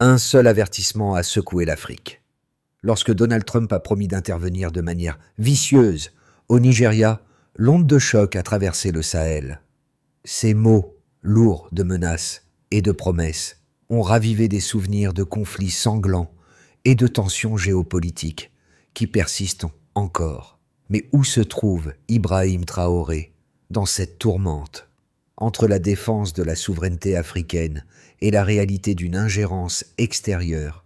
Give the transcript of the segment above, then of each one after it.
Un seul avertissement a secoué l'Afrique. Lorsque Donald Trump a promis d'intervenir de manière vicieuse au Nigeria, l'onde de choc a traversé le Sahel. Ces mots, lourds de menaces et de promesses, ont ravivé des souvenirs de conflits sanglants et de tensions géopolitiques qui persistent encore. Mais où se trouve Ibrahim Traoré dans cette tourmente? Entre la défense de la souveraineté africaine et la réalité d'une ingérence extérieure,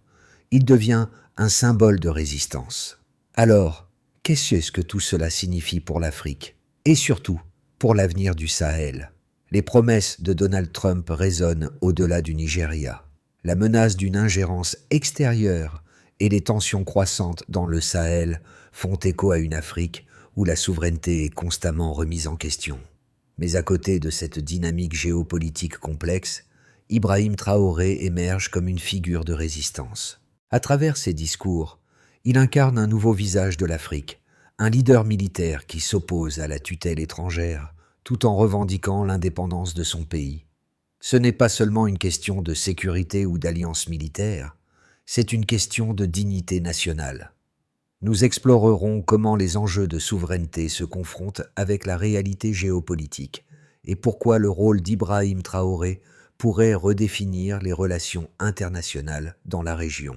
il devient un symbole de résistance. Alors, qu'est-ce que tout cela signifie pour l'Afrique et surtout pour l'avenir du Sahel? Les promesses de Donald Trump résonnent au-delà du Nigeria. La menace d'une ingérence extérieure et les tensions croissantes dans le Sahel font écho à une Afrique où la souveraineté est constamment remise en question. Mais à côté de cette dynamique géopolitique complexe, Ibrahim Traoré émerge comme une figure de résistance. À travers ses discours, il incarne un nouveau visage de l'Afrique, un leader militaire qui s'oppose à la tutelle étrangère, tout en revendiquant l'indépendance de son pays. Ce n'est pas seulement une question de sécurité ou d'alliance militaire, c'est une question de dignité nationale. Nous explorerons comment les enjeux de souveraineté se confrontent avec la réalité géopolitique et pourquoi le rôle d'Ibrahim Traoré pourrait redéfinir les relations internationales dans la région.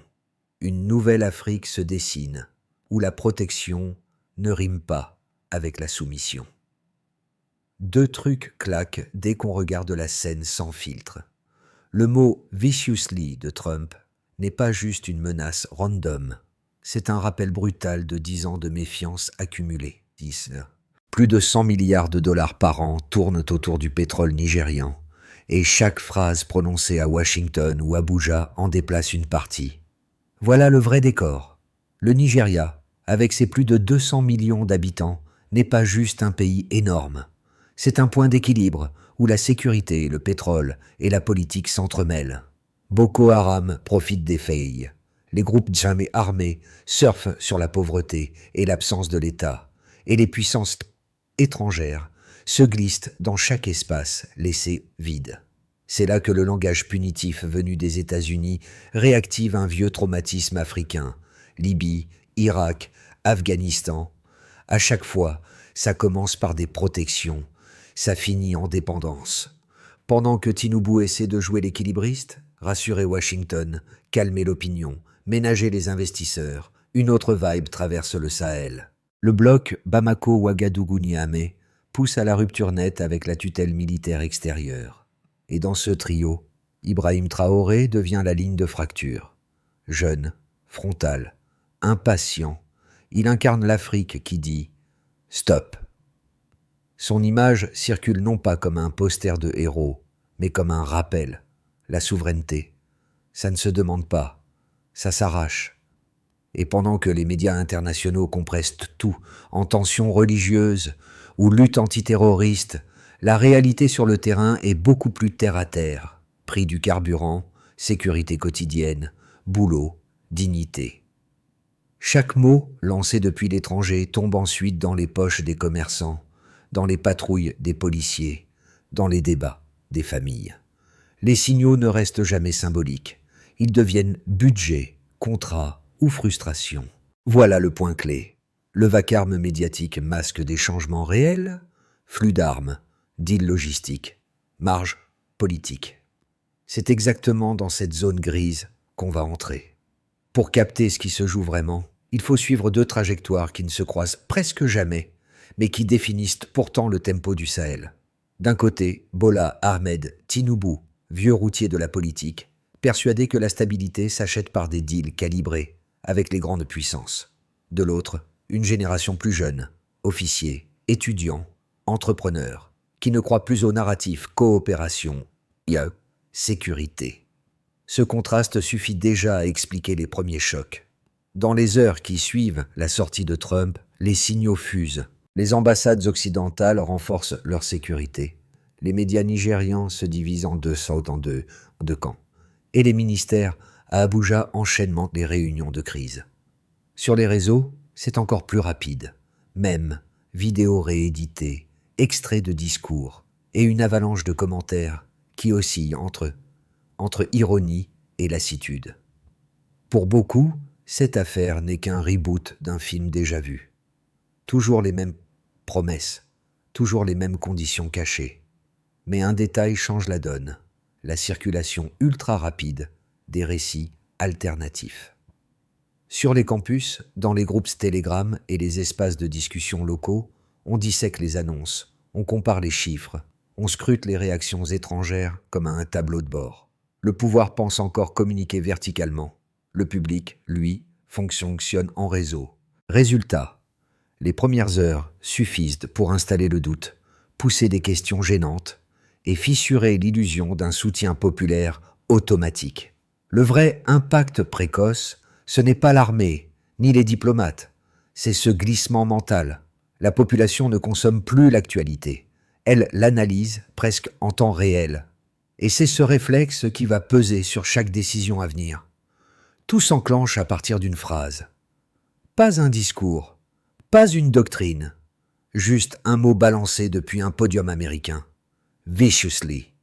Une nouvelle Afrique se dessine, où la protection ne rime pas avec la soumission. Deux trucs claquent dès qu'on regarde la scène sans filtre. Le mot « viciously » de Trump n'est pas juste une menace random. C'est un rappel brutal de 10 ans de méfiance accumulée. Plus de 100 milliards de dollars par an tournent autour du pétrole nigérian, et chaque phrase prononcée à Washington ou Abuja en déplace une partie. Voilà le vrai décor. Le Nigeria, avec ses plus de 200 millions d'habitants, n'est pas juste un pays énorme. C'est un point d'équilibre où la sécurité, le pétrole et la politique s'entremêlent. Boko Haram profite des failles. Les groupes jamais armés surfent sur la pauvreté et l'absence de l'État, et les puissances étrangères se glissent dans chaque espace laissé vide. C'est là que le langage punitif venu des États-Unis réactive un vieux traumatisme africain. Libye, Irak, Afghanistan. À chaque fois, ça commence par des protections, ça finit en dépendance. Pendant que Tinubu essaie de jouer l'équilibriste, rassurer Washington, calmer l'opinion, ménager les investisseurs, une autre vibe traverse le Sahel. Le bloc Bamako-Ouagadougou-Niamey pousse à la rupture nette avec la tutelle militaire extérieure. Et dans ce trio, Ibrahim Traoré devient la ligne de fracture. Jeune, frontal, impatient, il incarne l'Afrique qui dit « Stop ». Son image circule non pas comme un poster de héros, mais comme un rappel. La souveraineté, ça ne se demande pas, ça s'arrache. Et pendant que les médias internationaux compressent tout en tensions religieuses ou lutte antiterroriste, la réalité sur le terrain est beaucoup plus terre-à-terre. Prix du carburant, sécurité quotidienne, boulot, dignité. Chaque mot, lancé depuis l'étranger, tombe ensuite dans les poches des commerçants, dans les patrouilles des policiers, dans les débats des familles. Les signaux ne restent jamais symboliques. Ils deviennent budget, contrat ou frustration. Voilà le point clé. Le vacarme médiatique masque des changements réels, flux d'armes, deal logistique, marge politique. C'est exactement dans cette zone grise qu'on va entrer. Pour capter ce qui se joue vraiment, il faut suivre deux trajectoires qui ne se croisent presque jamais, mais qui définissent pourtant le tempo du Sahel. D'un côté, Bola Ahmed Tinubu, vieux routier de la politique, persuadé que la stabilité s'achète par des deals calibrés avec les grandes puissances. De l'autre, une génération plus jeune, officiers, étudiants, entrepreneurs, qui ne croient plus au narratif coopération et à sécurité. Ce contraste suffit déjà à expliquer les premiers chocs. Dans les heures qui suivent la sortie de Trump, les signaux fusent. Les ambassades occidentales renforcent leur sécurité. Les médias nigérians se divisent en deux camps. Et les ministères à Abuja enchaînent les réunions de crise. Sur les réseaux, c'est encore plus rapide. Mèmes, vidéos rééditées, extraits de discours et une avalanche de commentaires qui oscillent entre ironie et lassitude. Pour beaucoup, cette affaire n'est qu'un reboot d'un film déjà vu. Toujours les mêmes promesses, toujours les mêmes conditions cachées. Mais un détail change la donne, la circulation ultra rapide des récits alternatifs. Sur les campus, dans les groupes Telegram et les espaces de discussion locaux, on dissèque les annonces, on compare les chiffres, on scrute les réactions étrangères comme à un tableau de bord. Le pouvoir pense encore communiquer verticalement. Le public, lui, fonctionne en réseau. Résultat, les premières heures suffisent pour installer le doute, pousser des questions gênantes et fissurer l'illusion d'un soutien populaire automatique. Le vrai impact précoce, ce n'est pas l'armée, ni les diplomates, c'est ce glissement mental. La population ne consomme plus l'actualité, elle l'analyse presque en temps réel. Et c'est ce réflexe qui va peser sur chaque décision à venir. Tout s'enclenche à partir d'une phrase. Pas un discours, pas une doctrine, juste un mot balancé depuis un podium américain. Viciously.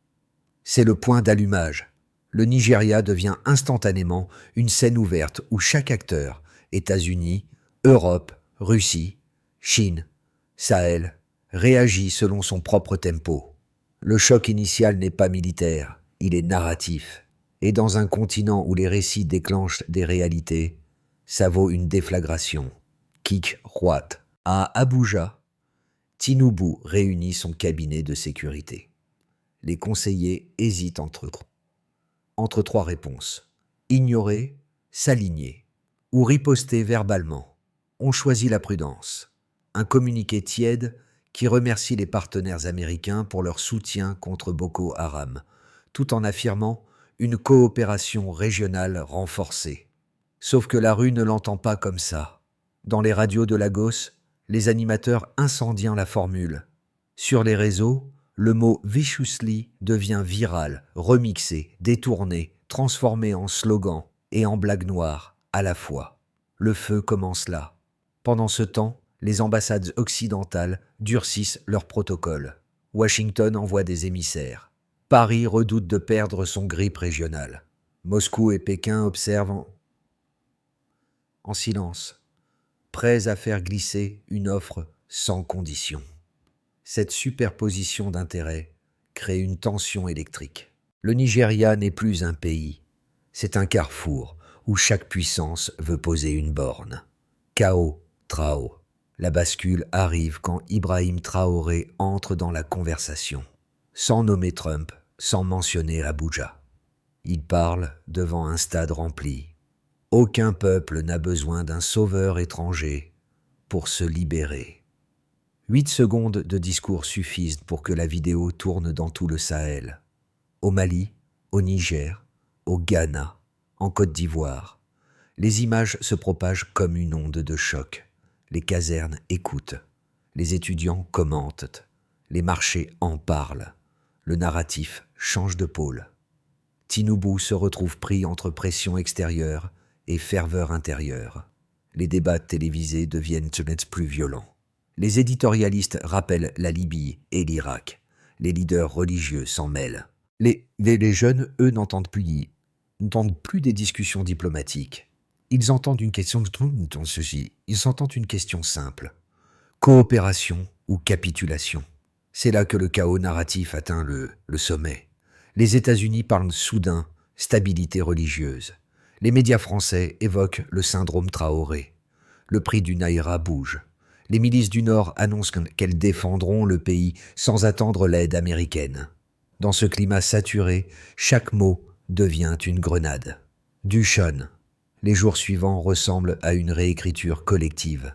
C'est le point d'allumage. Le Nigeria devient instantanément une scène ouverte où chaque acteur, États-Unis, Europe, Russie, Chine, Sahel, réagit selon son propre tempo. Le choc initial n'est pas militaire, il est narratif. Et dans un continent où les récits déclenchent des réalités, ça vaut une déflagration. Kik Roat. À Abuja, Tinubu réunit son cabinet de sécurité. Les conseillers hésitent entre trois réponses. Ignorer, s'aligner ou riposter verbalement. On choisit la prudence. Un communiqué tiède qui remercie les partenaires américains pour leur soutien contre Boko Haram, tout en affirmant une coopération régionale renforcée. Sauf que la rue ne l'entend pas comme ça. Dans les radios de Lagos, les animateurs incendient la formule. Sur les réseaux, le mot « viciously » devient viral, remixé, détourné, transformé en slogan et en blague noire à la fois. Le feu commence là. Pendant ce temps, les ambassades occidentales durcissent leurs protocoles. Washington envoie des émissaires. Paris redoute de perdre son grip régional. Moscou et Pékin observent en silence, prêts à faire glisser une offre sans condition. Cette superposition d'intérêts crée une tension électrique. Le Nigeria n'est plus un pays, c'est un carrefour où chaque puissance veut poser une borne. Chaos, Trao. La bascule arrive quand Ibrahim Traoré entre dans la conversation, sans nommer Trump, sans mentionner Abuja. Il parle devant un stade rempli. Aucun peuple n'a besoin d'un sauveur étranger pour se libérer. 8 secondes de discours suffisent pour que la vidéo tourne dans tout le Sahel. Au Mali, au Niger, au Ghana, en Côte d'Ivoire. Les images se propagent comme une onde de choc. Les casernes écoutent. Les étudiants commentent. Les marchés en parlent. Le narratif change de pôle. Tinubu se retrouve pris entre pression extérieure et ferveur intérieure. Les débats télévisés deviennent plus violents. Les éditorialistes rappellent la Libye et l'Irak. Les leaders religieux s'en mêlent. Les jeunes, eux, n'entendent plus des discussions diplomatiques. Ils entendent une question Ils entendent une question simple. Coopération ou capitulation? C'est là que le chaos narratif atteint le sommet. Les États-Unis parlent soudain stabilité religieuse. Les médias français évoquent le syndrome Traoré. Le prix du Naira bouge. Les milices du Nord annoncent qu'elles défendront le pays sans attendre l'aide américaine. Dans ce climat saturé, chaque mot devient une grenade. Duchon. Les jours suivants ressemblent à une réécriture collective.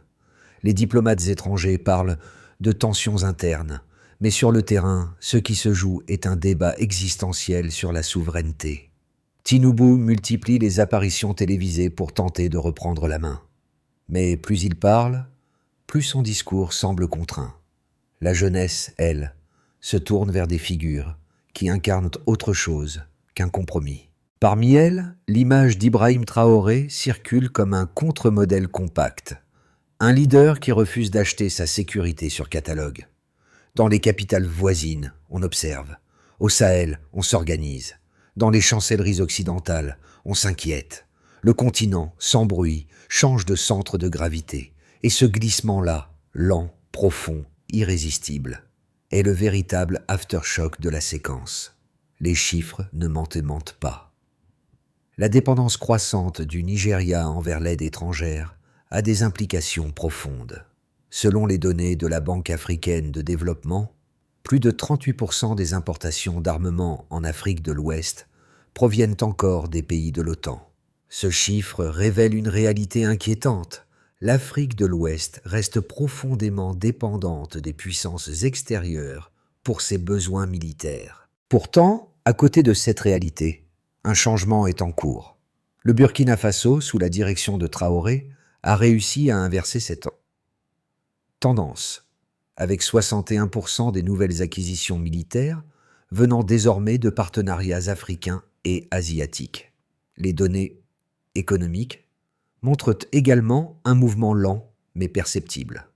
Les diplomates étrangers parlent de tensions internes, mais sur le terrain, ce qui se joue est un débat existentiel sur la souveraineté. Tinubu multiplie les apparitions télévisées pour tenter de reprendre la main. Mais plus il parle, plus son discours semble contraint. La jeunesse, elle, se tourne vers des figures qui incarnent autre chose qu'un compromis. Parmi elles, l'image d'Ibrahim Traoré circule comme un contre-modèle compact. Un leader qui refuse d'acheter sa sécurité sur catalogue. Dans les capitales voisines, on observe. Au Sahel, on s'organise. Dans les chancelleries occidentales, On s'inquiète. Le continent, sans bruit, change de centre de gravité. Et ce glissement-là, lent, profond, irrésistible, est le véritable aftershock de la séquence. Les chiffres ne mentent pas. La dépendance croissante du Nigeria envers l'aide étrangère a des implications profondes. Selon les données de la Banque africaine de développement, plus de 38% des importations d'armement en Afrique de l'Ouest proviennent encore des pays de l'OTAN. Ce chiffre révèle une réalité inquiétante. L'Afrique de l'Ouest reste profondément dépendante des puissances extérieures pour ses besoins militaires. Pourtant, à côté de cette réalité, un changement est en cours. Le Burkina Faso, sous la direction de Traoré, a réussi à inverser cette tendance, avec 61% des nouvelles acquisitions militaires venant désormais de partenariats africains et asiatiques. Les données économiques montrent également un mouvement lent mais perceptible.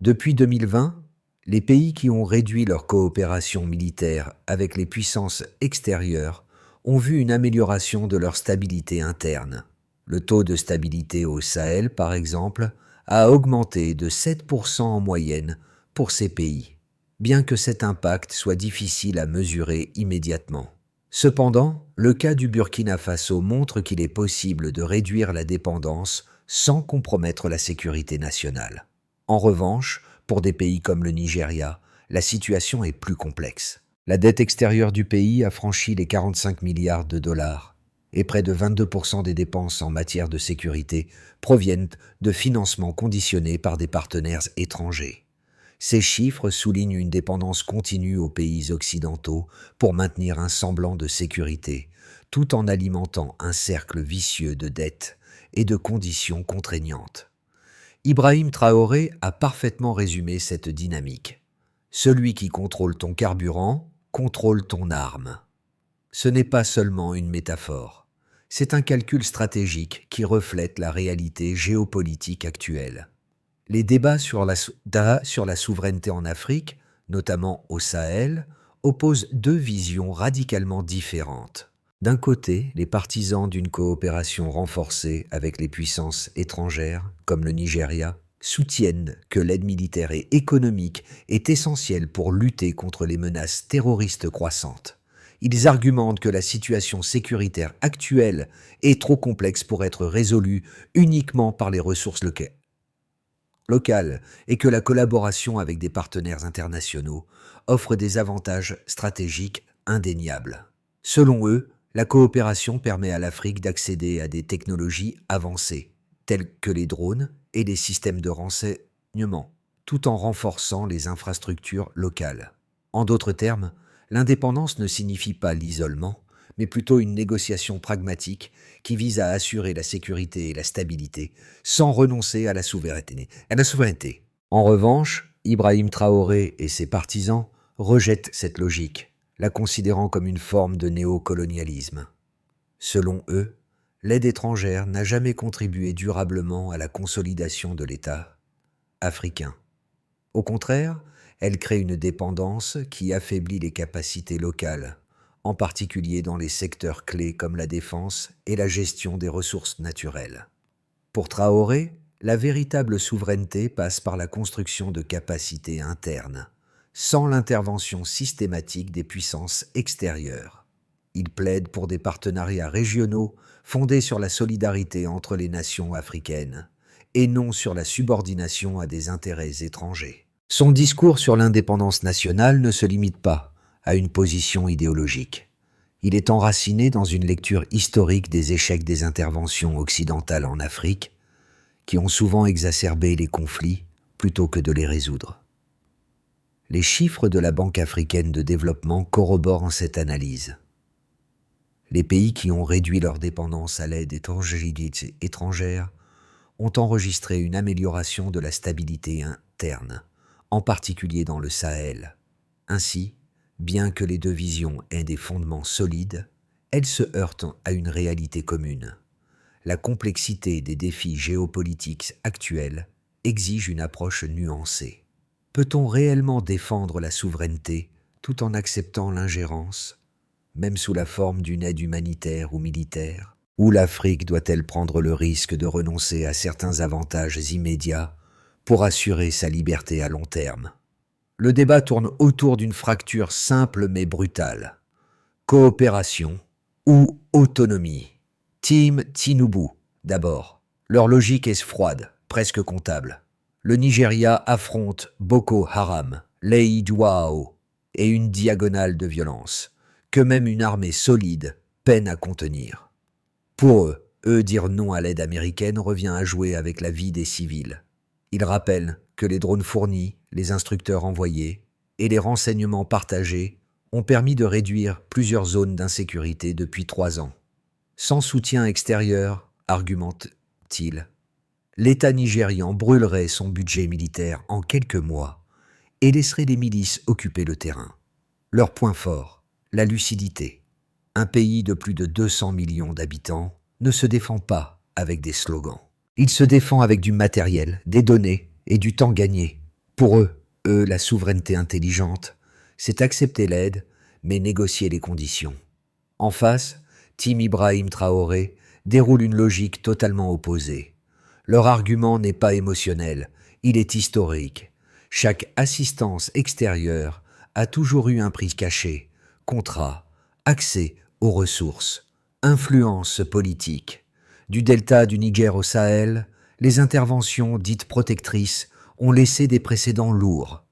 Depuis 2020, les pays qui ont réduit leur coopération militaire avec les puissances extérieures ont vu une amélioration de leur stabilité interne. Le taux de stabilité au Sahel, par exemple, a augmenté de 7% en moyenne pour ces pays, bien que cet impact soit difficile à mesurer immédiatement. Cependant, le cas du Burkina Faso montre qu'il est possible de réduire la dépendance sans compromettre la sécurité nationale. En revanche, pour des pays comme le Nigeria, la situation est plus complexe. La dette extérieure du pays a franchi les 45 milliards de dollars et près de 22% des dépenses en matière de sécurité proviennent de financements conditionnés par des partenaires étrangers. Ces chiffres soulignent une dépendance continue aux pays occidentaux pour maintenir un semblant de sécurité, tout en alimentant un cercle vicieux de dettes et de conditions contraignantes. Ibrahim Traoré a parfaitement résumé cette dynamique. Celui qui contrôle ton carburant contrôle ton arme. Ce n'est pas seulement une métaphore, c'est un calcul stratégique qui reflète la réalité géopolitique actuelle. Les débats sur la souveraineté en Afrique, notamment au Sahel, opposent deux visions radicalement différentes. D'un côté, les partisans d'une coopération renforcée avec les puissances étrangères, comme le Nigeria, soutiennent que l'aide militaire et économique est essentielle pour lutter contre les menaces terroristes croissantes. Ils argumentent que la situation sécuritaire actuelle est trop complexe pour être résolue uniquement par les ressources locales et que la collaboration avec des partenaires internationaux offre des avantages stratégiques indéniables. Selon eux, la coopération permet à l'Afrique d'accéder à des technologies avancées, telles que les drones et les systèmes de renseignement, tout en renforçant les infrastructures locales. En d'autres termes, l'indépendance ne signifie pas l'isolement, mais plutôt une négociation pragmatique qui vise à assurer la sécurité et la stabilité sans renoncer à la souveraineté. En revanche, Ibrahim Traoré et ses partisans rejettent cette logique, la considérant comme une forme de néocolonialisme. Selon eux, l'aide étrangère n'a jamais contribué durablement à la consolidation de l'État africain. Au contraire, elle crée une dépendance qui affaiblit les capacités locales, en particulier dans les secteurs clés comme la défense et la gestion des ressources naturelles. Pour Traoré, la véritable souveraineté passe par la construction de capacités internes, sans l'intervention systématique des puissances extérieures. Il plaide pour des partenariats régionaux fondés sur la solidarité entre les nations africaines, et non sur la subordination à des intérêts étrangers. Son discours sur l'indépendance nationale ne se limite pas à une position idéologique. Il est enraciné dans une lecture historique des échecs des interventions occidentales en Afrique, qui ont souvent exacerbé les conflits plutôt que de les résoudre. Les chiffres de la Banque africaine de développement corroborent cette analyse. Les pays qui ont réduit leur dépendance à l'aide étrangère ont enregistré une amélioration de la stabilité interne, en particulier dans le Sahel. Ainsi, bien que les deux visions aient des fondements solides, elles se heurtent à une réalité commune. La complexité des défis géopolitiques actuels exige une approche nuancée. Peut-on réellement défendre la souveraineté tout en acceptant l'ingérence même sous la forme d'une aide humanitaire ou militaire? Ou l'Afrique doit-elle prendre le risque de renoncer à certains avantages immédiats pour assurer sa liberté à long terme? Le débat tourne autour d'une fracture simple mais brutale. Coopération ou autonomie? Team Tinubu, d'abord. Leur logique est froide, presque comptable. Le Nigeria affronte Boko Haram, l'Eidouao et une diagonale de violence, que même une armée solide peine à contenir. Pour eux, dire non à l'aide américaine revient à jouer avec la vie des civils. Ils rappellent que les drones fournis, les instructeurs envoyés et les renseignements partagés ont permis de réduire plusieurs zones d'insécurité depuis 3 ans. Sans soutien extérieur, argumente-t-il, l'État nigérian brûlerait son budget militaire en quelques mois et laisserait les milices occuper le terrain. Leur point fort, la lucidité. Un pays de plus de 200 millions d'habitants ne se défend pas avec des slogans. Il se défend avec du matériel, des données et du temps gagné. Pour eux, la souveraineté intelligente, c'est accepter l'aide, mais négocier les conditions. En face, Team Ibrahim Traoré déroule une logique totalement opposée. Leur argument n'est pas émotionnel, il est historique. Chaque assistance extérieure a toujours eu un prix caché, contrat, accès aux ressources, influence politique. Du delta du Niger au Sahel, les interventions dites protectrices ont laissé des précédents lourds.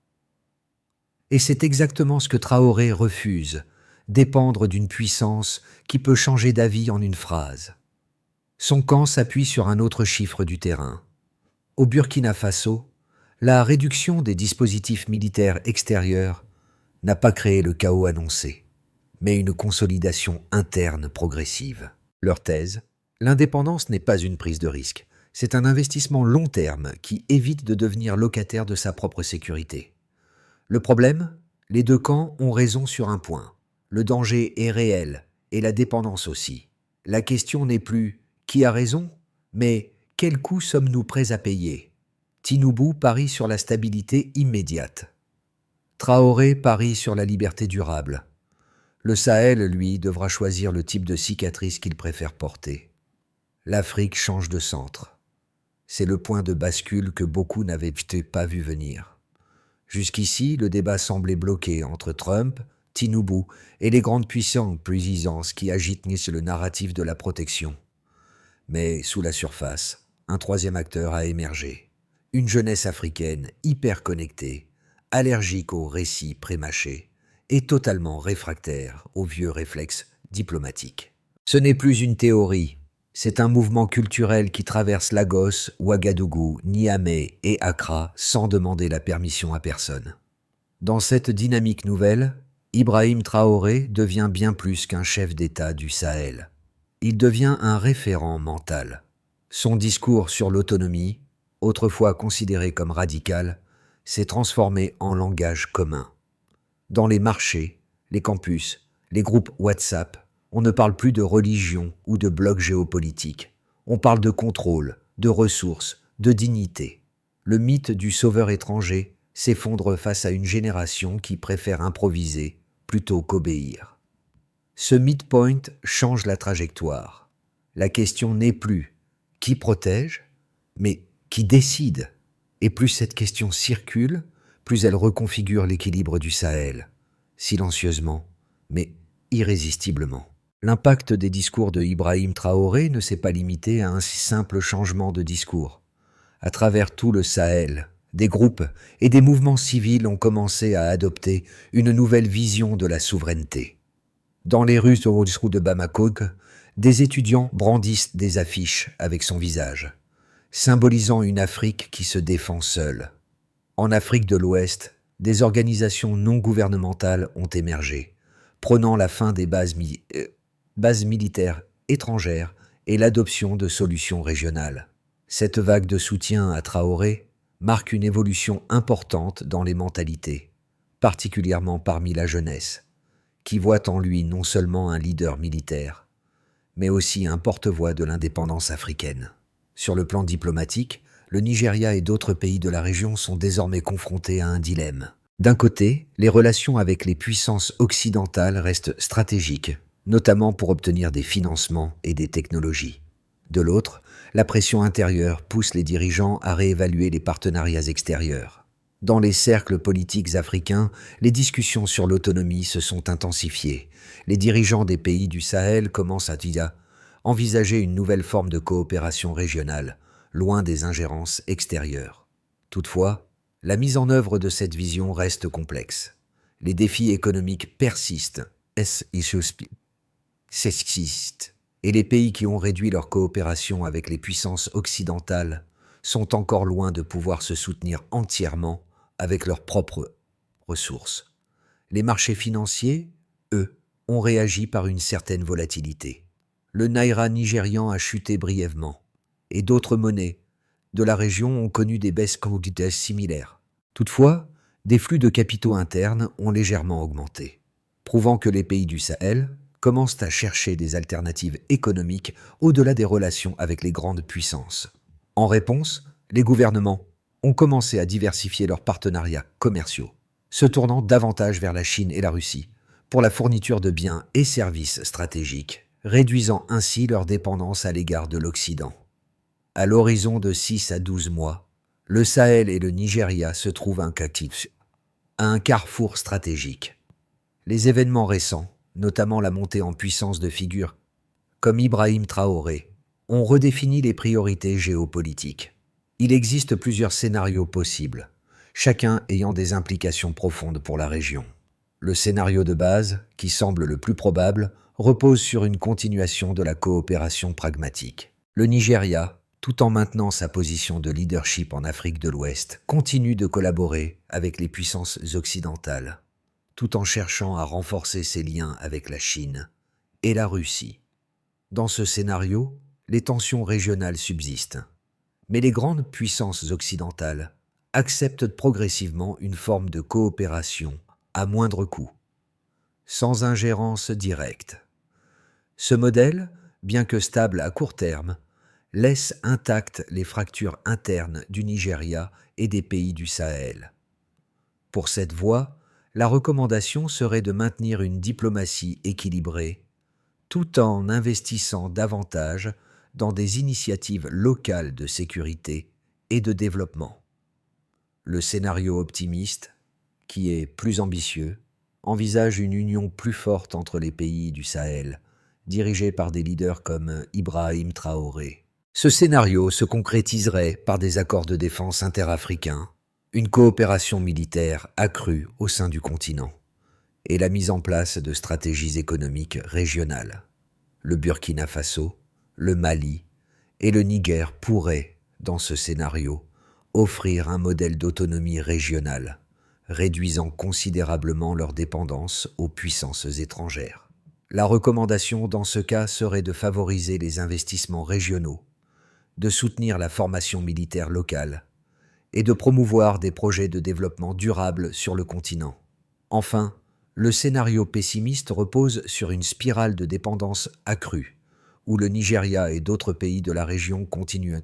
Et c'est exactement ce que Traoré refuse, dépendre d'une puissance qui peut changer d'avis en une phrase. Son camp s'appuie sur un autre chiffre du terrain. Au Burkina Faso, la réduction des dispositifs militaires extérieurs n'a pas créé le chaos annoncé, mais une consolidation interne progressive. Leur thèse, l'indépendance n'est pas une prise de risque, c'est un investissement long terme qui évite de devenir locataire de sa propre sécurité. Le problème, les deux camps ont raison sur un point. Le danger est réel et la dépendance aussi. La question n'est plus qui a raison, mais quel coût sommes-nous prêts à payer? Tinubu parie sur la stabilité immédiate. Traoré parie sur la liberté durable. Le Sahel, lui, devra choisir le type de cicatrice qu'il préfère porter. L'Afrique change de centre. C'est le point de bascule que beaucoup n'avaient pas vu venir. Jusqu'ici, le débat semblait bloqué entre Trump, Tinubu et les grandes puissances qui agitent le narratif de la protection. Mais sous la surface, un troisième acteur a émergé. Une jeunesse africaine hyper connectée, allergique aux récits prémâchés et totalement réfractaire aux vieux réflexes diplomatiques. Ce n'est plus une théorie, c'est un mouvement culturel qui traverse Lagos, Ouagadougou, Niamey et Accra sans demander la permission à personne. Dans cette dynamique nouvelle, Ibrahim Traoré devient bien plus qu'un chef d'État du Sahel. Il devient un référent mental. Son discours sur l'autonomie, autrefois considéré comme radical, s'est transformé en langage commun. Dans les marchés, les campus, les groupes WhatsApp, on ne parle plus de religion ou de bloc géopolitique. On parle de contrôle, de ressources, de dignité. Le mythe du sauveur étranger s'effondre face à une génération qui préfère improviser plutôt qu'obéir. Ce midpoint change la trajectoire. La question n'est plus qui protège, mais qui décide. Et plus cette question circule, plus elle reconfigure l'équilibre du Sahel, silencieusement, mais irrésistiblement. L'impact des discours de Ibrahim Traoré ne s'est pas limité à un si simple changement de discours. À travers tout le Sahel, des groupes et des mouvements civils ont commencé à adopter une nouvelle vision de la souveraineté. Dans les rues de Bamako, des étudiants brandissent des affiches avec son visage, symbolisant une Afrique qui se défend seule. En Afrique de l'Ouest, des organisations non gouvernementales ont émergé, prônant la fin des bases militaires étrangères et l'adoption de solutions régionales. Cette vague de soutien à Traoré marque une évolution importante dans les mentalités, particulièrement parmi la jeunesse, qui voit en lui non seulement un leader militaire, mais aussi un porte-voix de l'indépendance africaine. Sur le plan diplomatique, le Nigeria et d'autres pays de la région sont désormais confrontés à un dilemme. D'un côté, les relations avec les puissances occidentales restent stratégiques, notamment pour obtenir des financements et des technologies. De l'autre, la pression intérieure pousse les dirigeants à réévaluer les partenariats extérieurs. Dans les cercles politiques africains, les discussions sur l'autonomie se sont intensifiées. Les dirigeants des pays du Sahel commencent à envisager une nouvelle forme de coopération régionale, loin des ingérences extérieures. Toutefois, la mise en œuvre de cette vision reste complexe. Les défis économiques persistent, et les pays qui ont réduit leur coopération avec les puissances occidentales sont encore loin de pouvoir se soutenir entièrement avec leurs propres ressources. Les marchés financiers, eux, ont réagi par une certaine volatilité. Le naira nigérian a chuté brièvement, et d'autres monnaies de la région ont connu des baisses similaires. Toutefois, des flux de capitaux internes ont légèrement augmenté, prouvant que les pays du Sahel commencent à chercher des alternatives économiques au-delà des relations avec les grandes puissances. En réponse, les gouvernements ont commencé à diversifier leurs partenariats commerciaux, se tournant davantage vers la Chine et la Russie pour la fourniture de biens et services stratégiques, réduisant ainsi leur dépendance à l'égard de l'Occident. À l'horizon de 6 à 12 mois, le Sahel et le Nigeria se trouvent à un carrefour stratégique. Les événements récents, notamment la montée en puissance de figures comme Ibrahim Traoré, ont redéfini les priorités géopolitiques. Il existe plusieurs scénarios possibles, chacun ayant des implications profondes pour la région. Le scénario de base, qui semble le plus probable, repose sur une continuation de la coopération pragmatique. Le Nigeria, tout en maintenant sa position de leadership en Afrique de l'Ouest, continue de collaborer avec les puissances occidentales, tout en cherchant à renforcer ses liens avec la Chine et la Russie. Dans ce scénario, les tensions régionales subsistent, mais les grandes puissances occidentales acceptent progressivement une forme de coopération à moindre coût, sans ingérence directe. Ce modèle, bien que stable à court terme, laisse intactes les fractures internes du Nigeria et des pays du Sahel. Pour cette voie, la recommandation serait de maintenir une diplomatie équilibrée, tout en investissant davantage dans des initiatives locales de sécurité et de développement. Le scénario optimiste, qui est plus ambitieux, envisage une union plus forte entre les pays du Sahel, dirigée par des leaders comme Ibrahim Traoré. Ce scénario se concrétiserait par des accords de défense interafricains, une coopération militaire accrue au sein du continent, et la mise en place de stratégies économiques régionales. Le Burkina Faso, le Mali et le Niger pourraient, dans ce scénario, offrir un modèle d'autonomie régionale, réduisant considérablement leur dépendance aux puissances étrangères. La recommandation dans ce cas serait de favoriser les investissements régionaux, de soutenir la formation militaire locale et de promouvoir des projets de développement durable sur le continent. Enfin, le scénario pessimiste repose sur une spirale de dépendance accrue, où le Nigeria et d'autres pays de la région continuent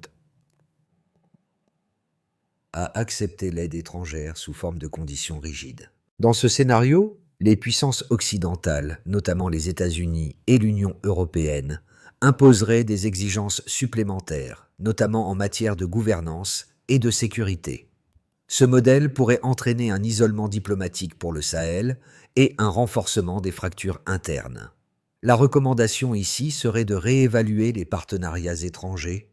à accepter l'aide étrangère sous forme de conditions rigides. Dans ce scénario, les puissances occidentales, notamment les États-Unis et l'Union européenne, imposeraient des exigences supplémentaires, notamment en matière de gouvernance et de sécurité. Ce modèle pourrait entraîner un isolement diplomatique pour le Sahel et un renforcement des fractures internes. La recommandation ici serait de réévaluer les partenariats étrangers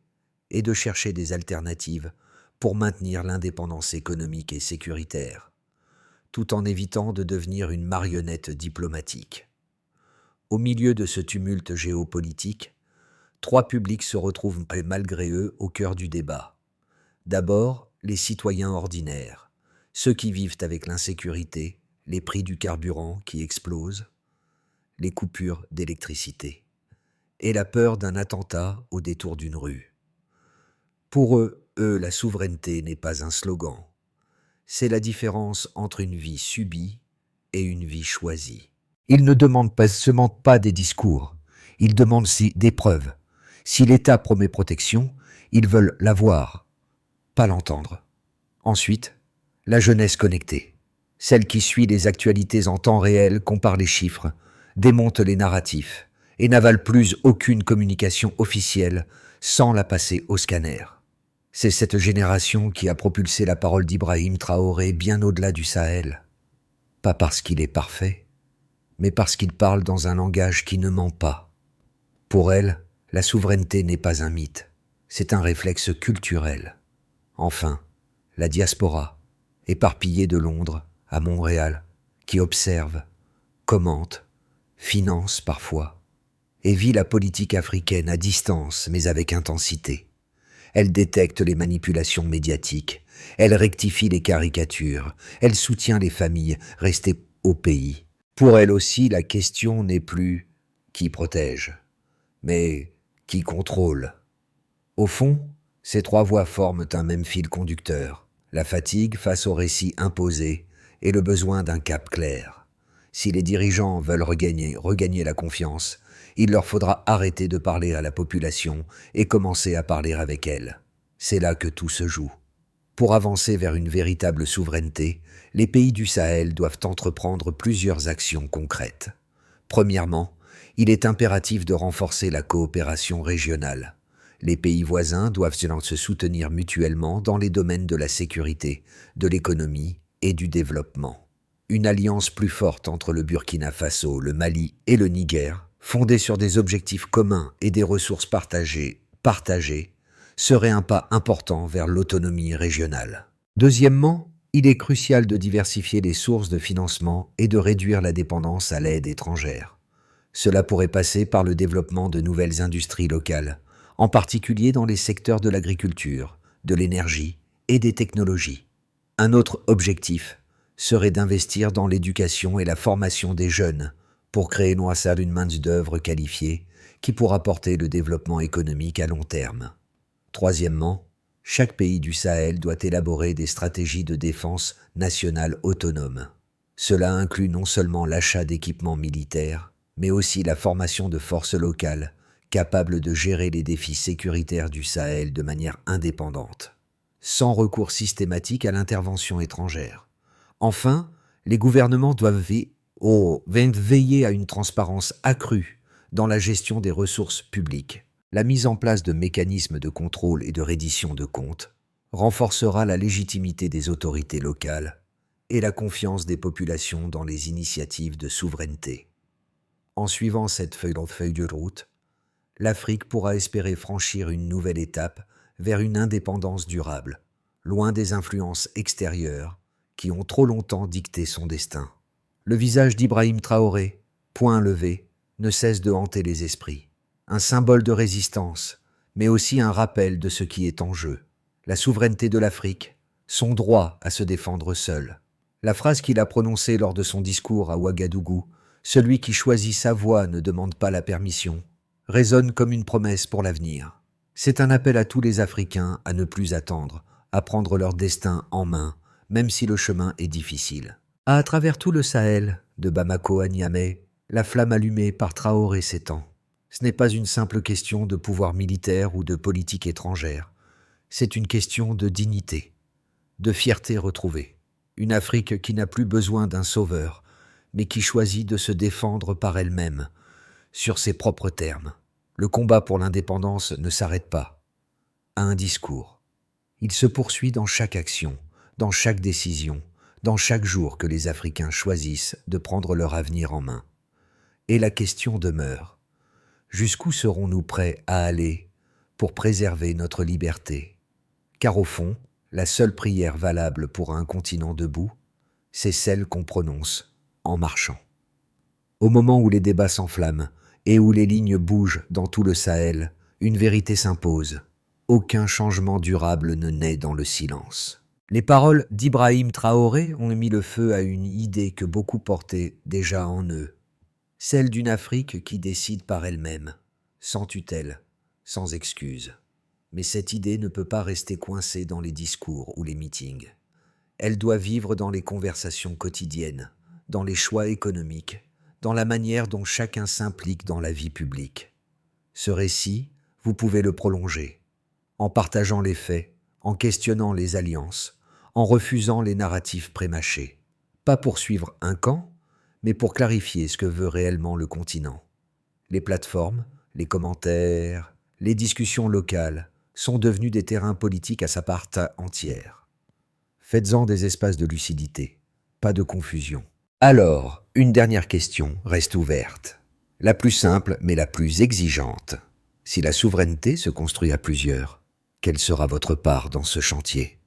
et de chercher des alternatives pour maintenir l'indépendance économique et sécuritaire, tout en évitant de devenir une marionnette diplomatique. Au milieu de ce tumulte géopolitique, trois publics se retrouvent malgré eux au cœur du débat. D'abord, les citoyens ordinaires, ceux qui vivent avec l'insécurité, les prix du carburant qui explosent, les coupures d'électricité et la peur d'un attentat au détour d'une rue. Pour eux, la souveraineté n'est pas un slogan. C'est la différence entre une vie subie et une vie choisie. Ils ne demandent pas seulement pas des discours, ils demandent des preuves. Si l'État promet protection, ils veulent la voir, pas l'entendre. Ensuite, la jeunesse connectée. celle qui suit les actualités en temps réel, compare les chiffres, démonte les narratifs et n'avale plus aucune communication officielle sans la passer au scanner. C'est cette génération qui a propulsé la parole d'Ibrahim Traoré bien au-delà du Sahel. Pas parce qu'il est parfait, mais parce qu'il parle dans un langage qui ne ment pas. Pour elle, la souveraineté n'est pas un mythe, c'est un réflexe culturel. Enfin, la diaspora, éparpillée de Londres à Montréal, qui observe, commente, finance parfois, et vit la politique africaine à distance mais avec intensité. Elle détecte les manipulations médiatiques, elle rectifie les caricatures, elle soutient les familles restées au pays. Pour elle aussi, la question n'est plus qui protège, mais qui contrôle. Au fond, ces trois voix forment un même fil conducteur, la fatigue face au récit imposé et le besoin d'un cap clair. Si les dirigeants veulent regagner la confiance, il leur faudra arrêter de parler à la population et commencer à parler avec elle. C'est là que tout se joue. Pour avancer vers une véritable souveraineté, les pays du Sahel doivent entreprendre plusieurs actions concrètes. Premièrement, il est impératif de renforcer la coopération régionale. Les pays voisins doivent se soutenir mutuellement dans les domaines de la sécurité, de l'économie et du développement. Une alliance plus forte entre le Burkina Faso, le Mali et le Niger, fondée sur des objectifs communs et des ressources partagées, serait un pas important vers l'autonomie régionale. Deuxièmement, il est crucial de diversifier les sources de financement et de réduire la dépendance à l'aide étrangère. Cela pourrait passer par le développement de nouvelles industries locales, en particulier dans les secteurs de l'agriculture, de l'énergie et des technologies. Un autre objectif serait d'investir dans l'éducation et la formation des jeunes pour créer une main-d'œuvre qualifiée qui pourra porter le développement économique à long terme. Troisièmement, chaque pays du Sahel doit élaborer des stratégies de défense nationale autonomes. Cela inclut non seulement l'achat d'équipements militaires, mais aussi la formation de forces locales capables de gérer les défis sécuritaires du Sahel de manière indépendante, sans recours systématique à l'intervention étrangère. Enfin, les gouvernements doivent veiller à une transparence accrue dans la gestion des ressources publiques. La mise en place de mécanismes de contrôle et de reddition de comptes renforcera la légitimité des autorités locales et la confiance des populations dans les initiatives de souveraineté. En suivant cette feuille de route, l'Afrique pourra espérer franchir une nouvelle étape vers une indépendance durable, loin des influences extérieures qui ont trop longtemps dicté son destin. Le visage d'Ibrahim Traoré, poing levé, ne cesse de hanter les esprits. Un symbole de résistance, mais aussi un rappel de ce qui est en jeu. La souveraineté de l'Afrique, son droit à se défendre seul. La phrase qu'il a prononcée lors de son discours à Ouagadougou, « Celui qui choisit sa voie ne demande pas la permission », résonne comme une promesse pour l'avenir. C'est un appel à tous les Africains à ne plus attendre, à prendre leur destin en main, même si le chemin est difficile. À travers tout le Sahel, de Bamako à Niamey, la flamme allumée par Traoré s'étend. Ce n'est pas une simple question de pouvoir militaire ou de politique étrangère. C'est une question de dignité, de fierté retrouvée. Une Afrique qui n'a plus besoin d'un sauveur, mais qui choisit de se défendre par elle-même, sur ses propres termes. Le combat pour l'indépendance ne s'arrête pas à un discours. Il se poursuit dans chaque action, dans chaque décision, dans chaque jour que les Africains choisissent de prendre leur avenir en main. Et la question demeure. Jusqu'où serons-nous prêts à aller pour préserver notre liberté? Car au fond, la seule prière valable pour un continent debout, c'est celle qu'on prononce en marchant. Au moment où les débats s'enflamment et où les lignes bougent dans tout le Sahel, une vérité s'impose. Aucun changement durable ne naît dans le silence. Les paroles d'Ibrahim Traoré ont mis le feu à une idée que beaucoup portaient déjà en eux. Celle d'une Afrique qui décide par elle-même, sans tutelle, sans excuse. Mais cette idée ne peut pas rester coincée dans les discours ou les meetings. Elle doit vivre dans les conversations quotidiennes, dans les choix économiques, dans la manière dont chacun s'implique dans la vie publique. Ce récit, vous pouvez le prolonger, en partageant les faits, en questionnant les alliances, en refusant les narratifs prémâchés. Pas pour suivre un camp, mais pour clarifier ce que veut réellement le continent. Les plateformes, les commentaires, les discussions locales sont devenus des terrains politiques à sa part entière. Faites-en des espaces de lucidité, pas de confusion. Alors, une dernière question reste ouverte. La plus simple, mais la plus exigeante. Si la souveraineté se construit à plusieurs, quelle sera votre part dans ce chantier ?